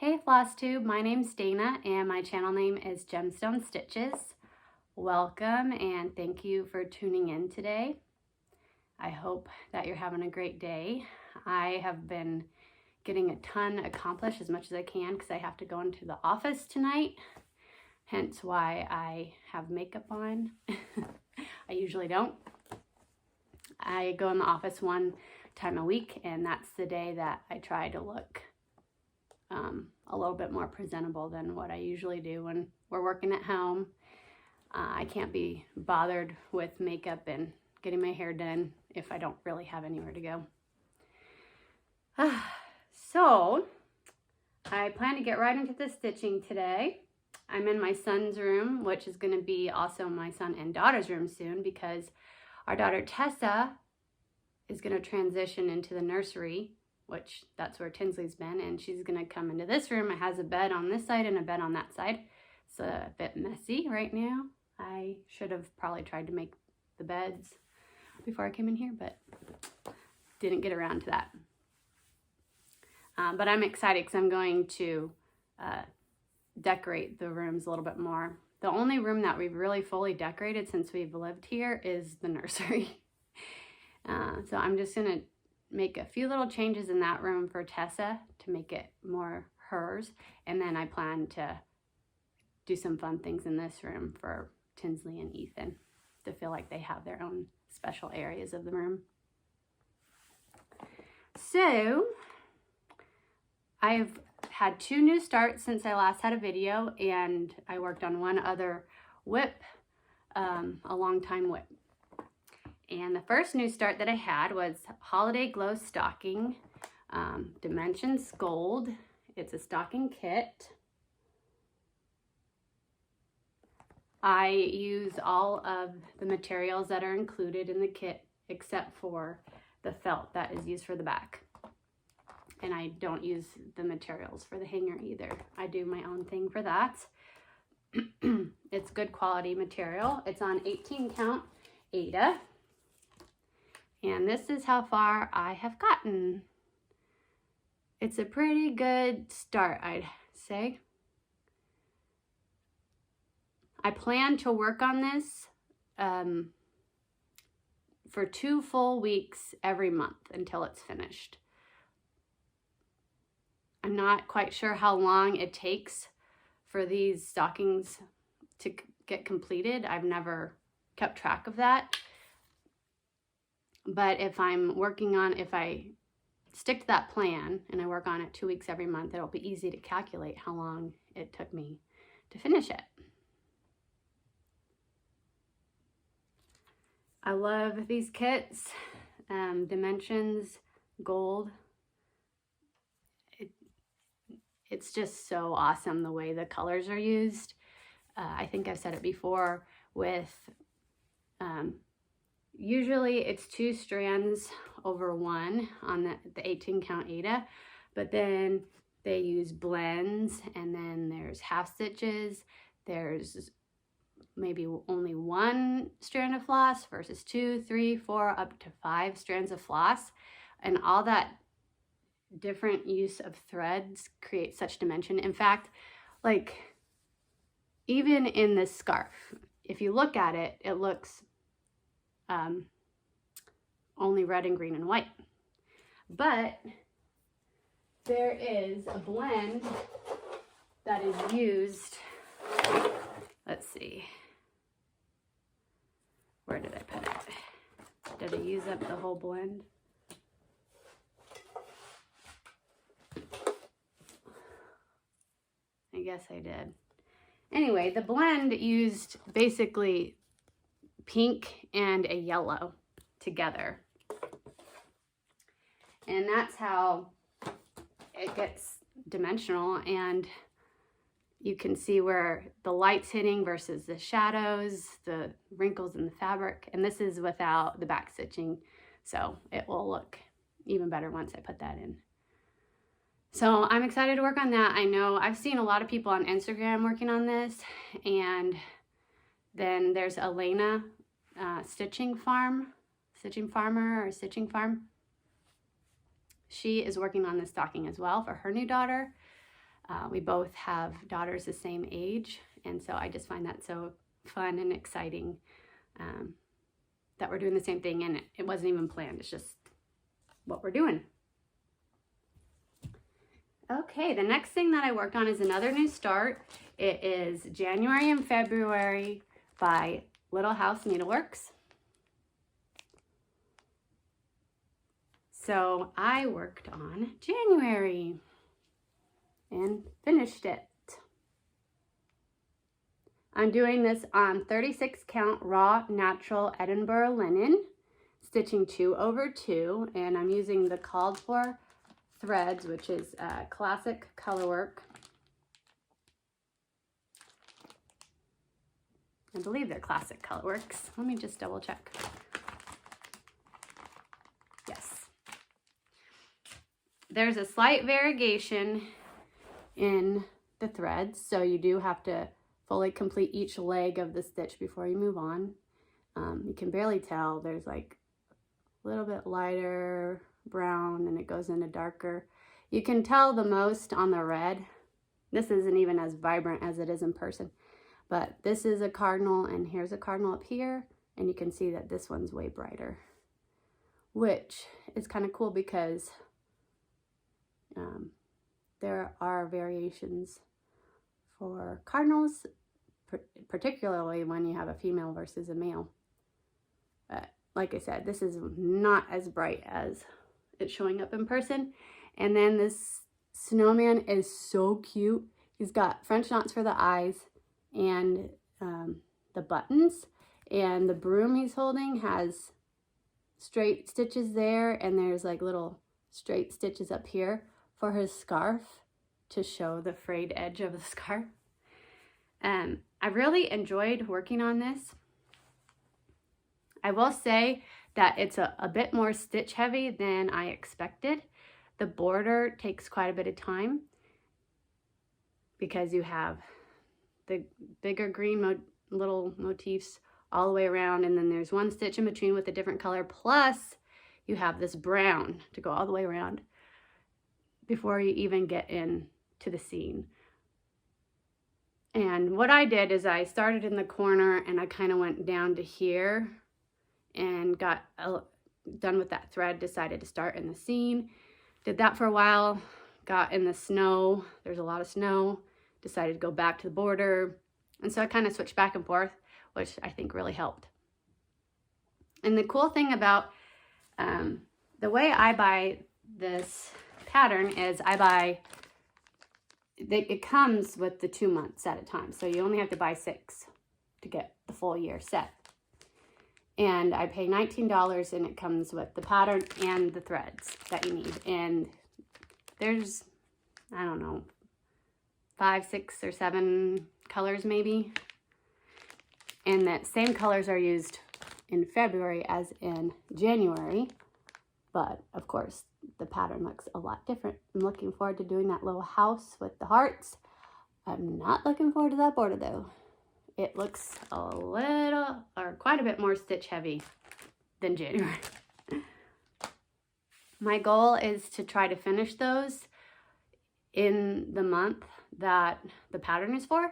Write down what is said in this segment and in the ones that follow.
Hey Floss Tube, my name's Dana and my channel name is Gemstone Stitches. Welcome and thank you for tuning in today. I hope that you're having a great day. I have been getting a ton accomplished as much as I can because I have to go into the office tonight, hence why I have makeup on. I usually don't. I go in the office one time a week and that's the day that I try to look a little bit more presentable than what I usually do when we're working at home. I can't be bothered with makeup and getting my hair done if I don't really have anywhere to go. So I plan to get right into the stitching today. I'm in my son's room, which is going to be also my son and daughter's room soon because our daughter Tessa is going to transition into the nursery, which that's where Tinsley's been, and she's gonna come into this room. It has a bed on this side and a bed on that side. It's a bit messy right now. I should have probably tried to make the beds before I came in here, but didn't get around to that. But I'm excited because I'm going to decorate the rooms a little bit more. The only room that we've really fully decorated since we've lived here is the nursery. So I'm just gonna make a few little changes in that room for Tessa to make it more hers, and then I plan to do some fun things in this room for Tinsley and Ethan to feel like they have their own special areas of the room. So I've had 2 new starts since I last had a video, and I worked on one other whip, a long time whip. And the first new start that I had was Holiday Glow Stocking, Dimensions Gold. It's a stocking kit. I use all of the materials that are included in the kit except for the felt that is used for the back. And I don't use the materials for the hanger either. I do my own thing for that. It's good quality material. It's on 18 count Aida. And this is how far I have gotten. It's a pretty good start, I'd say. I plan to work on this for 2 full weeks every month until it's finished. I'm not quite sure how long it takes for these stockings to get completed. I've never kept track of that. But if I stick to that plan and I work on it 2 weeks every month, it'll be easy to calculate how long it took me to finish it. I love these kits, Dimensions Gold. It's just so awesome the way the colors are used. I think I've said it before with usually it's 2 strands over 1 on the 18 count Aida, but then they use blends, and then there's half stitches. There's maybe only 1 strand of floss versus 2, 3, 4, up to 5 strands of floss. And all that different use of threads creates such dimension. In fact, like even in this scarf, if you look at it, it looks only red and green and white. But there is a blend that is used. Let's see. Where did I put it? Did I use up the whole blend? I guess I did. Anyway, the blend used basically pink and a yellow together. And that's how it gets dimensional, and you can see where the light's hitting versus the shadows, the wrinkles in the fabric. And this is without the back stitching, so it will look even better once I put that in. So I'm excited to work on that. I know I've seen a lot of people on Instagram working on this, and then there's Elena Stitching Farmer. She is working on this stocking as well for her new daughter. We both have daughters the same age, and so I just find that so fun and exciting that we're doing the same thing, and it wasn't even planned. It's just what we're doing. Okay, the next thing that I worked on is another new start. It is January and February by Little House Needleworks. So I worked on January and finished it. I'm doing this on 36 count raw natural Edinburgh linen, stitching 2 over 2, and I'm using the called for threads, which is classic colorwork. I believe they're classic colorworks. Let me just double check. Yes. There's a slight variegation in the threads, so you do have to fully complete each leg of the stitch before you move on. You can barely tell. There's like a little bit lighter brown and it goes into darker. You can tell the most on the red. This isn't even as vibrant as it is in person, but this is a cardinal and here's a cardinal up here, and you can see that this one's way brighter, which is kind of cool because there are variations for cardinals, particularly when you have a female versus a male. But like I said, this is not as bright as it's showing up in person. And then this snowman is so cute. He's got French knots for the eyes and the buttons, and the broom he's holding has straight stitches there, and there's like little straight stitches up here for his scarf to show the frayed edge of the scarf. I really enjoyed working on this. I will say that it's a bit more stitch heavy than I expected. The border takes quite a bit of time because you have the bigger green little motifs all the way around, and then there's one stitch in between with a different color, plus you have this brown to go all the way around before you even get into the scene. And what I did is I started in the corner and I kind of went down to here and got done with that thread, decided to start in the scene. Did that for a while, got in the snow. There's a lot of snow. Decided to go back to the border. And so I kind of switched back and forth, which I think really helped. And the cool thing about the way I buy this pattern is it comes with the 2 months at a time. So you only have to buy 6 to get the full year set. And I pay $19 and it comes with the pattern and the threads that you need. And there's, I don't know, 5, 6, or 7 colors maybe. And that same colors are used in February as in January. But of course, the pattern looks a lot different. I'm looking forward to doing that little house with the hearts. I'm not looking forward to that border though. It looks a little, or quite a bit more stitch heavy than January. My goal is to try to finish those in the month that the pattern is for.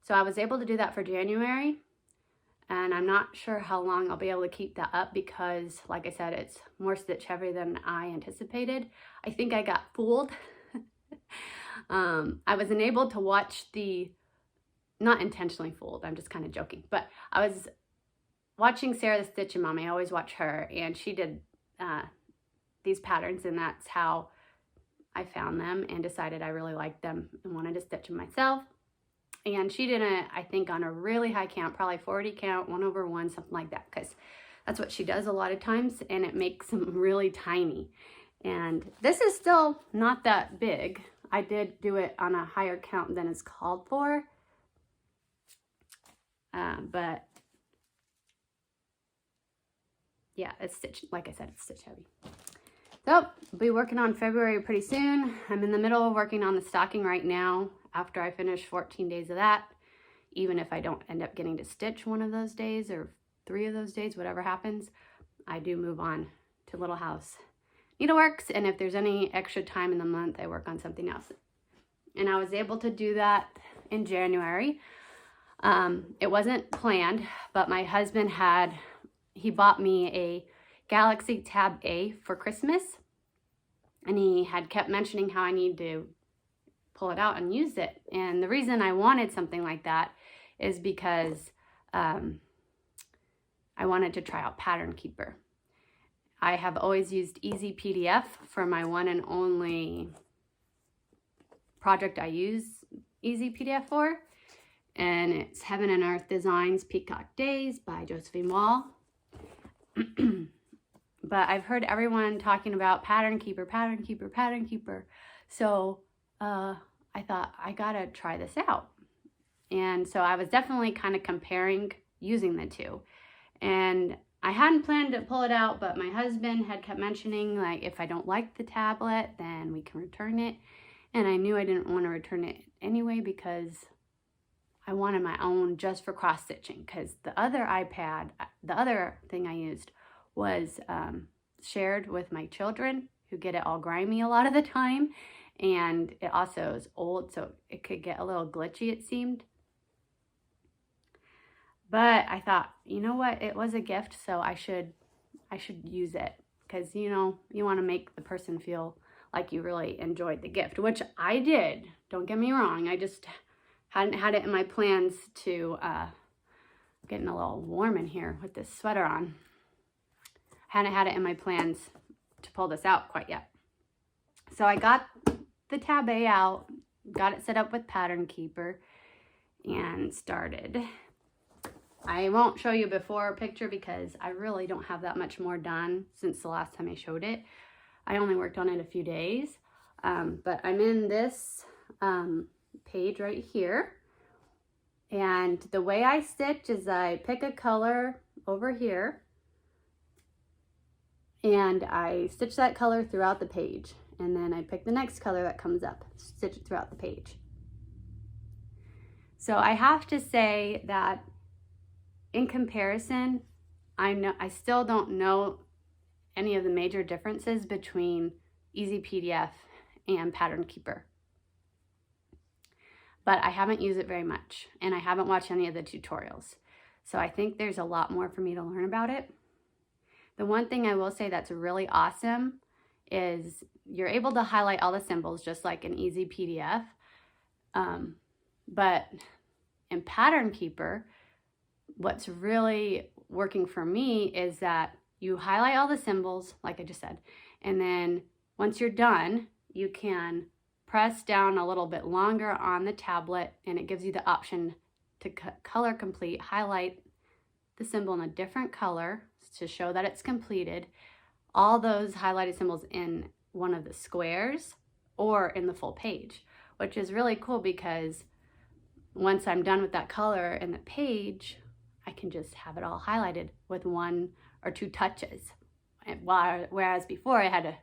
So I was able to do that for January, and I'm not sure how long I'll be able to keep that up because, like I said, it's more stitch heavy than I anticipated. I think I got fooled. I was unable to watch not intentionally fooled, I'm just kind of joking, but I was watching Sarah the Stitchin' Mommy. I always watch her, and she did these patterns, and that's how I found them and decided I really liked them and wanted to stitch them myself. And she did it, I think, on a really high count, probably 40 count, 1/1, something like that, because that's what she does a lot of times, and it makes them really tiny. And this is still not that big. I did do it on a higher count than is called for, but yeah, it's stitched, like I said, it's stitch heavy. So I'll be working on February pretty soon. I'm in the middle of working on the stocking right now after I finish 14 days of that. Even if I don't end up getting to stitch one of those days or 3 of those days, whatever happens, I do move on to Little House Needleworks. And if there's any extra time in the month, I work on something else. and I was able to do that in January. It wasn't planned, but my husband he bought me a Galaxy Tab A for Christmas, and he had kept mentioning how I need to pull it out and use it. And the reason I wanted something like that is because I wanted to try out Pattern Keeper. I have always used Easy PDF for my one and only project I use Easy PDF for, and it's Heaven and Earth Designs Peacock Days by Josephine Wall. But I've heard everyone talking about Pattern Keeper, Pattern Keeper, Pattern Keeper. So I thought I gotta try this out. And so I was definitely kind of comparing using the two. And I hadn't planned to pull it out, but my husband had kept mentioning, like, if I don't like the tablet, then we can return it. And I knew I didn't want to return it anyway because I wanted my own just for cross stitching, because the other thing I used was shared with my children, who get it all grimy a lot of the time, and it also is old, so it could get a little glitchy, it seemed. But I thought, you know what, it was a gift, so I should use it, because you know, you want to make the person feel like you really enjoyed the gift, which I did. Don't get me wrong, I just hadn't had it in my plans to getting a little warm in here with this sweater on. Hadn't had it in my plans to pull this out quite yet. So I got the Tab A out, got it set up with Pattern Keeper, and started. I won't show you before picture because I really don't have that much more done since the last time I showed it. I only worked on it a few days, but I'm in this page right here. And the way I stitch is I pick a color over here, and I stitch that color throughout the page. And then I pick the next color that comes up, stitch it throughout the page. So I have to say that in comparison, I still don't know any of the major differences between Easy PDF and Pattern Keeper. But I haven't used it very much, and I haven't watched any of the tutorials. So I think there's a lot more for me to learn about it. The one thing I will say that's really awesome is you're able to highlight all the symbols just like an Easy PDF. But in Pattern Keeper, what's really working for me is that you highlight all the symbols, like I just said, and then once you're done, you can press down a little bit longer on the tablet, and it gives you the option to color complete, highlight the symbol in a different color to show that it's completed, all those highlighted symbols in one of the squares or in the full page, which is really cool because once I'm done with that color in the page, I can just have it all highlighted with 1 or 2 touches. Whereas before I had to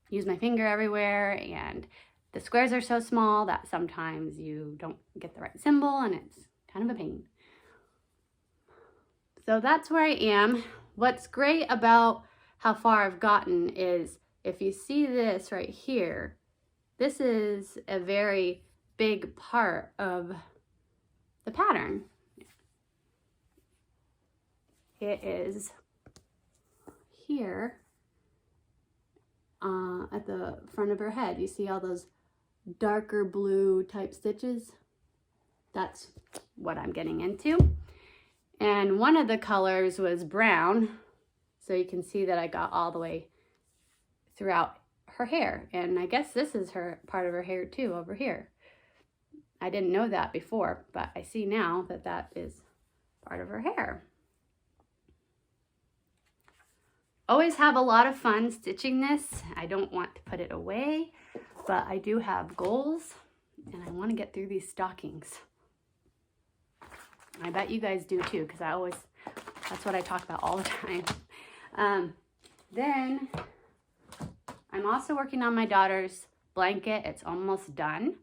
use my finger everywhere, and the squares are so small that sometimes you don't get the right symbol and it's kind of a pain. So that's where I am. What's great about how far I've gotten is if you see this right here, this is a very big part of the pattern. It is here at the front of her head. You see all those darker blue type stitches? That's what I'm getting into. And one of the colors was brown, so you can see that I got all the way throughout her hair. And I guess this is her part of her hair too, over here. I didn't know that before, but I see now that that is part of her hair. Always have a lot of fun stitching this. I don't want to put it away, but I do have goals, and I want to get through these stockings. I bet you guys do too, because that's what I talk about all the time. Then I'm also working on my daughter's blanket. It's almost done,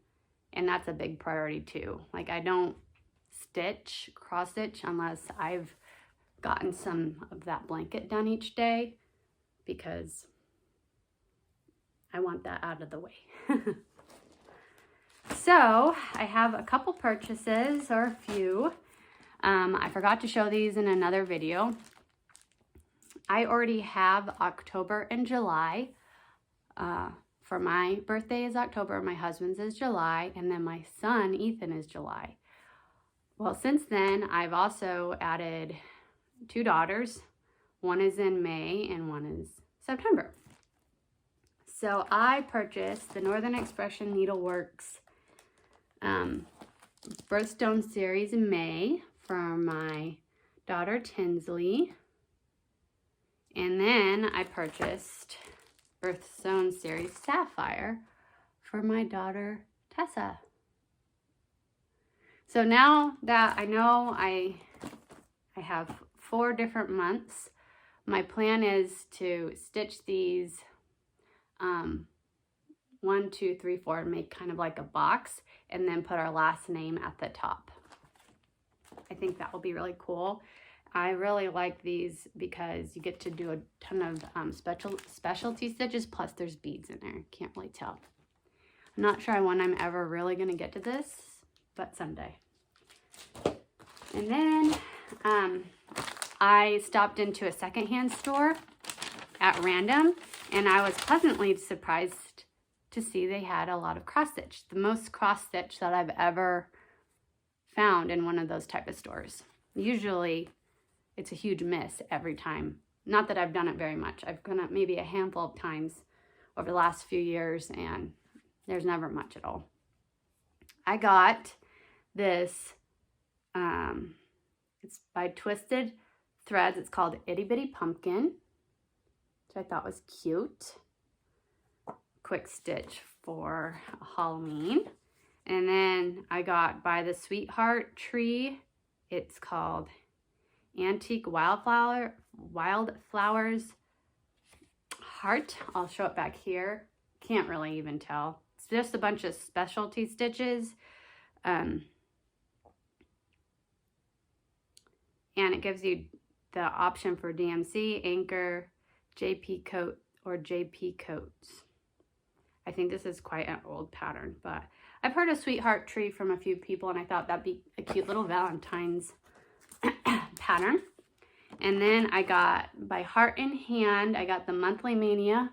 and that's a big priority too. Like, I don't cross stitch unless I've gotten some of that blanket done each day, because I want that out of the way. So I have a couple purchases, or a few. I forgot to show these in another video. I already have October and July. For my birthday is October, my husband's is July, and then my son, Ethan, is July. Well, since then, I've also added 2 daughters. One is in May and one is September. So I purchased the Northern Expression Needleworks Birthstone series in May for my daughter Tinsley. And then I purchased Birthstone series Sapphire for my daughter Tessa. So now that I know I have 4 different months, my plan is to stitch these 1, 2, 3, 4 and make kind of like a box, and then put our last name at the top. I think that will be really cool. I really like these because you get to do a ton of specialty stitches, plus there's beads in there. Can't really tell. I'm not sure when I'm ever really going to get to this, but someday. And then I stopped into a secondhand store at random, and I was pleasantly surprised to see they had a lot of cross stitch. The most cross stitch that I've ever found in one of those type of stores. Usually it's a huge miss every time. Not that I've done it very much. I've done it maybe a handful of times over the last few years, and there's never much at all. I got this, it's by Twisted Threads. It's called Itty Bitty Pumpkin, which I thought was cute. Quick stitch for Halloween. And then I got by the Sweetheart Tree. It's called Antique Wildflowers Heart. I'll show it back here. Can't really even tell. It's just a bunch of specialty stitches. And it gives you the option for DMC, Anchor, JP Coat, or JP Coats. I think this is quite an old pattern, but I've heard of Sweetheart Tree from a few people, and I thought that'd be a cute little Valentine's pattern. And then I got by Heart in Hand, I got the Monthly Mania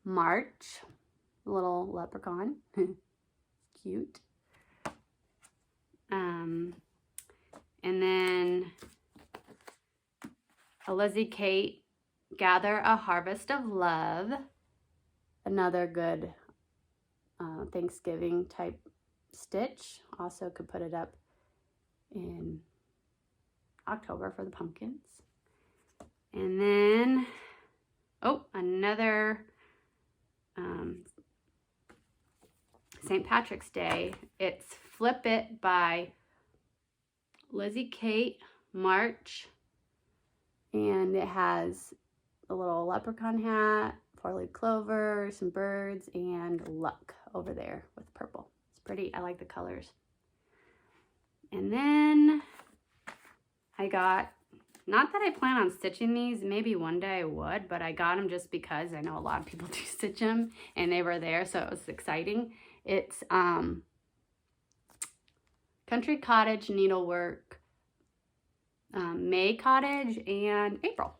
March, little leprechaun, cute. And then a Lizzie Kate Gather a Harvest of Love, another good Thanksgiving type stitch. Also could put it up in October for the pumpkins. And then, oh, another St. Patrick's Day. It's Flip It by Lizzie Kate March. And it has a little leprechaun hat, 4-leaf clover, some birds, and luck over there with purple. It's pretty. I like the colors. And then I got, not that I plan on stitching these, maybe one day I would, but I got them just because I know a lot of people do stitch them, and they were there, so it was exciting. It's Country Cottage Needlework, May Cottage, and April.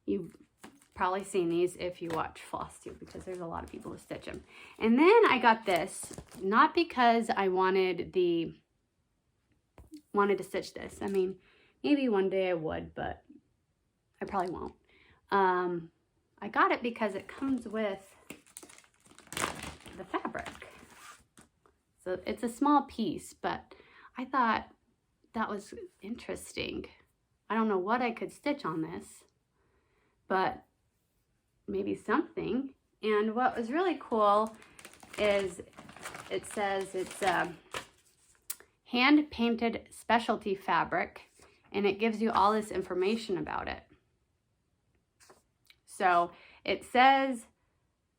You've probably seen these if you watch Floss Tube, because there's a lot of people who stitch them. And then I got this, not because I wanted to stitch this. I mean, maybe one day I would, but I probably won't. I got it because it comes with the fabric. So it's a small piece, but I thought that was interesting. I don't know what I could stitch on this, but maybe something. And what was really cool is it says it's hand-painted specialty fabric, and it gives you all this information about it. So it says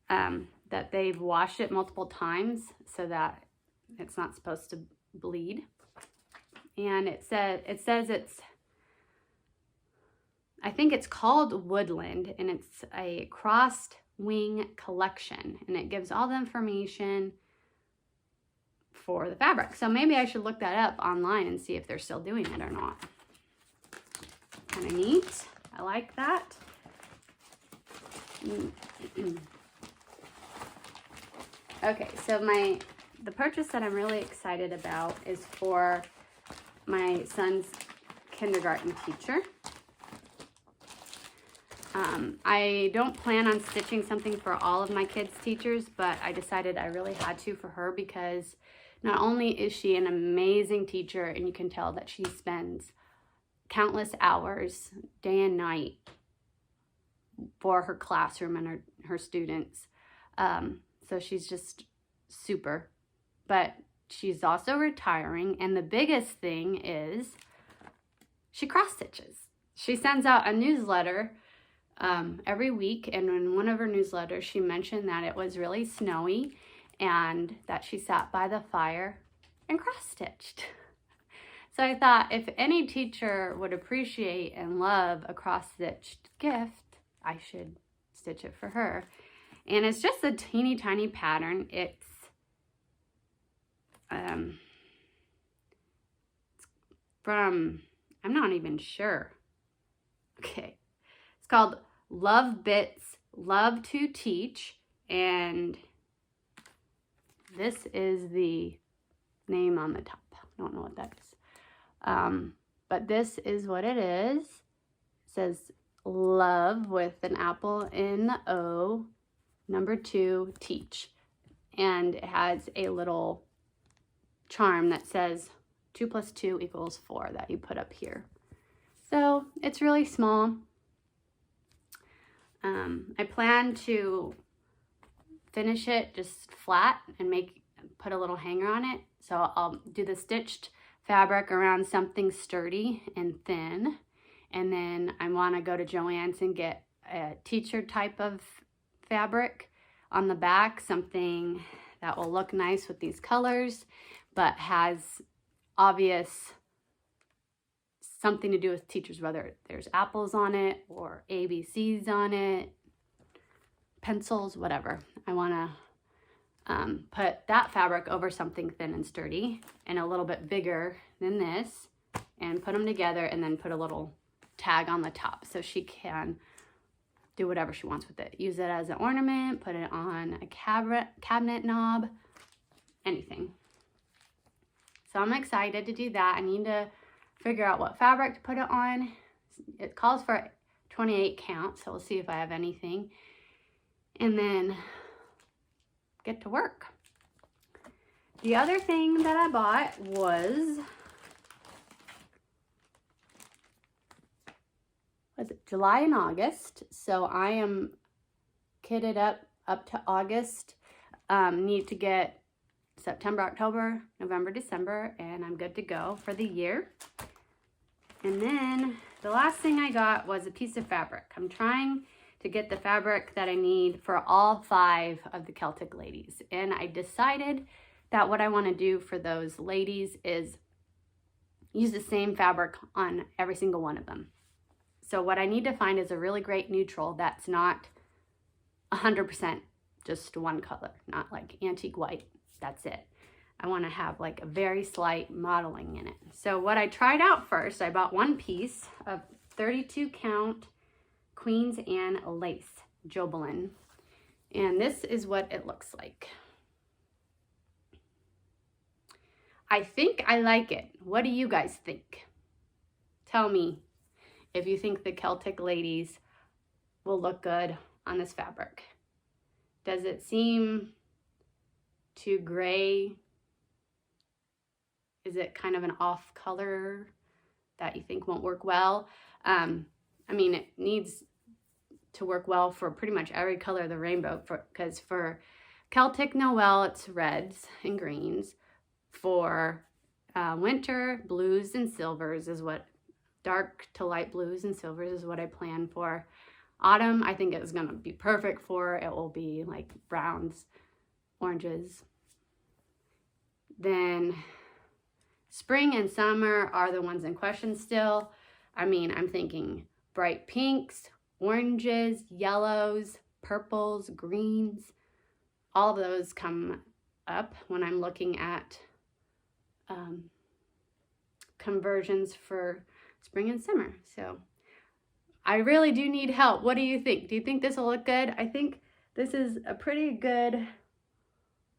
that they've washed it multiple times so that it's not supposed to bleed. And it says it's I think it's called Woodland, and it's a crossed wing collection, and it gives all the information for the fabric. So maybe I should look that up online and see if they're still doing it or not. Kind of neat. I like that. Okay, so the purchase that I'm really excited about is for my son's kindergarten teacher. I don't plan on stitching something for all of my kids' teachers, but I decided I really had to for her because not only is she an amazing teacher, and you can tell that she spends countless hours, day and night, for her classroom and her students. So she's just super. But she's also retiring, and the biggest thing is she cross stitches. She sends out a newsletter every week, and in one of her newsletters she mentioned that it was really snowy and that she sat by the fire and cross stitched. So I thought if any teacher would appreciate and love a cross stitched gift, I should stitch it for her. And it's just a teeny tiny pattern. It's from, I'm not even sure. Okay. It's called Love Bits, Love to Teach. And this is the name on the top. I don't know what that is. But this is what it is. It says love with an apple in the O, number 2, teach. And it has a little charm that says 2 + 2 = 4 that you put up here. So it's really small. I plan to finish it just flat and put a little hanger on it. So I'll do the stitched fabric around something sturdy and thin. And then I want to go to Joann's and get a teacher type of fabric on the back, something that will look nice with these colors, but has obvious something to do with teachers, whether there's apples on it or ABCs on it, pencils, whatever. I want to put that fabric over something thin and sturdy and a little bit bigger than this, and put them together and then put a little tag on the top so she can do whatever she wants with it. Use it as an ornament, put it on a cabinet knob, anything. So I'm excited to do that. I need to figure out what fabric to put it on. It calls for 28 count, so we'll see if I have anything. And then get to work. The other thing that I bought was it July and August. So I am kitted up to August. Need to get September, October, November, December, and I'm good to go for the year. And then the last thing I got was a piece of fabric. I'm trying to get the fabric that I need for all 5 of the Celtic ladies. And I decided that what I want to do for those ladies is use the same fabric on every single one of them. So what I need to find is a really great neutral that's not 100% just one color, not like antique white. That's it. I want to have like a very slight modeling in it. So what I tried out first, I bought one piece of 32 count Queen's Anne lace Jobelin. And this is what it looks like. I think I like it. What do you guys think? Tell me if you think the Celtic ladies will look good on this fabric. Does it seem too gray? Is it kind of an off color that you think won't work well? I mean, it needs to work well for pretty much every color of the rainbow, because for Celtic Noel, it's reds and greens. For winter, blues and silvers is what, dark to light blues and silvers is what I plan for. Autumn, I think it's gonna be perfect for. It will be like browns, oranges. Then spring and summer are the ones in question still. I mean, I'm thinking bright pinks, oranges, yellows, purples, greens. All of those come up when I'm looking at conversions for spring and summer. So I really do need help. What do you think? Do you think this will look good? I think this is a pretty good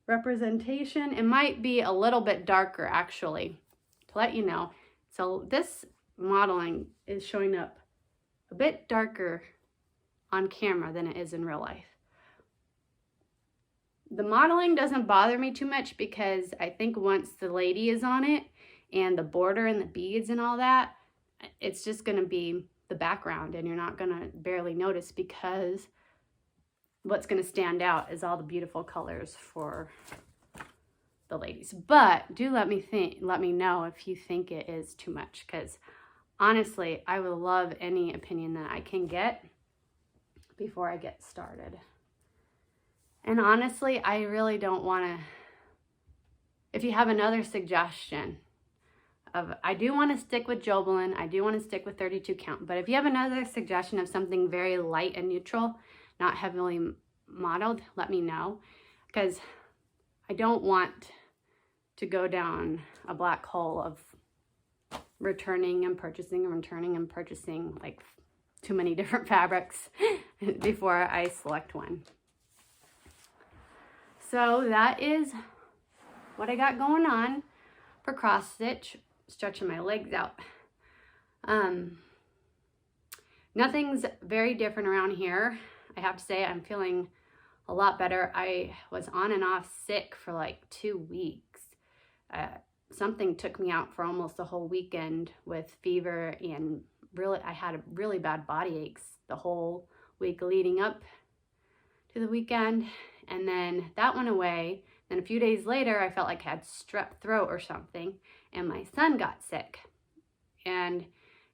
representation. It might be a little bit darker actually, to let you know. So this modeling is showing up a bit darker on camera than it is in real life. The modeling doesn't bother me too much because I think once the lady is on it and the border and the beads and all that, it's just going to be the background and you're not going to barely notice, because what's going to stand out is all the beautiful colors for the ladies. But do let me know if you think it is too much, because honestly, I would love any opinion that I can get before I get started. And honestly, I really don't want to, if you have another suggestion of, I do want to stick with Jobelan, I do want to stick with 32 count, but if you have another suggestion of something very light and neutral, not heavily modeled, let me know, because I don't want to go down a black hole of returning and purchasing like too many different fabrics before I select one. So that is what I got going on for cross stitch, stretching my legs out. Nothing's very different around here. I have to say I'm feeling a lot better. I was on and off sick for like 2 weeks. Something took me out for almost the whole weekend with fever, and really I had really bad body aches the whole week leading up to the weekend. And then that went away. Then a few days later, I felt like I had strep throat or something, and my son got sick. And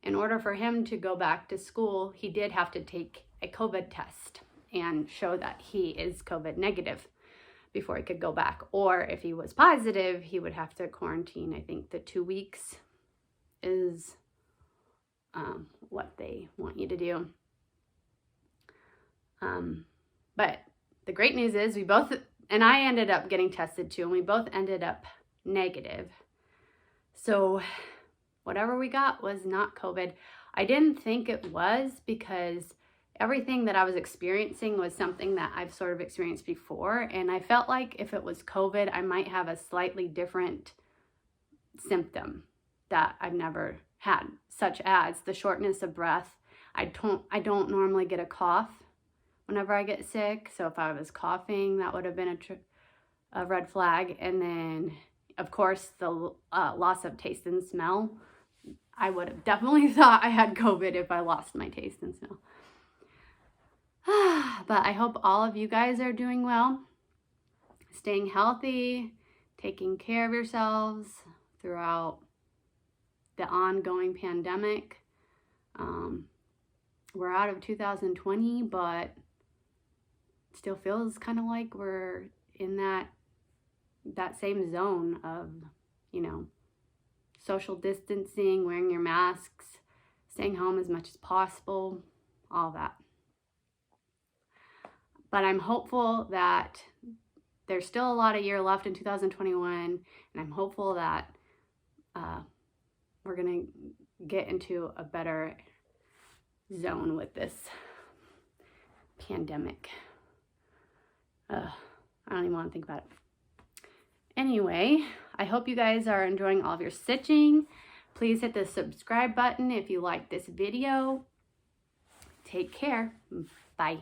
in order for him to go back to school, he did have to take a COVID test and show that he is COVID negative before he could go back. Or if he was positive, he would have to quarantine. I think the 2 weeks is what they want you to do. But the great news is we both, and I ended up getting tested too, and we both ended up negative. So whatever we got was not COVID. I didn't think it was, because everything that I was experiencing was something that I've sort of experienced before. And I felt like if it was COVID, I might have a slightly different symptom that I've never had, such as the shortness of breath. I don't normally get a cough whenever I get sick. So if I was coughing, that would have been a red flag. And then, of course, the loss of taste and smell. I would have definitely thought I had COVID if I lost my taste and smell. But I hope all of you guys are doing well, staying healthy, taking care of yourselves throughout the ongoing pandemic. We're out of 2020, but still feels kind of like we're in that same zone of, you know, social distancing, wearing your masks, staying home as much as possible, all that. But I'm hopeful that there's still a lot of year left in 2021, and I'm hopeful that we're gonna get into a better zone with this pandemic. I don't even want to think about it. Anyway, I hope you guys are enjoying all of your stitching. Please hit the subscribe button if you like this video. Take care. Bye.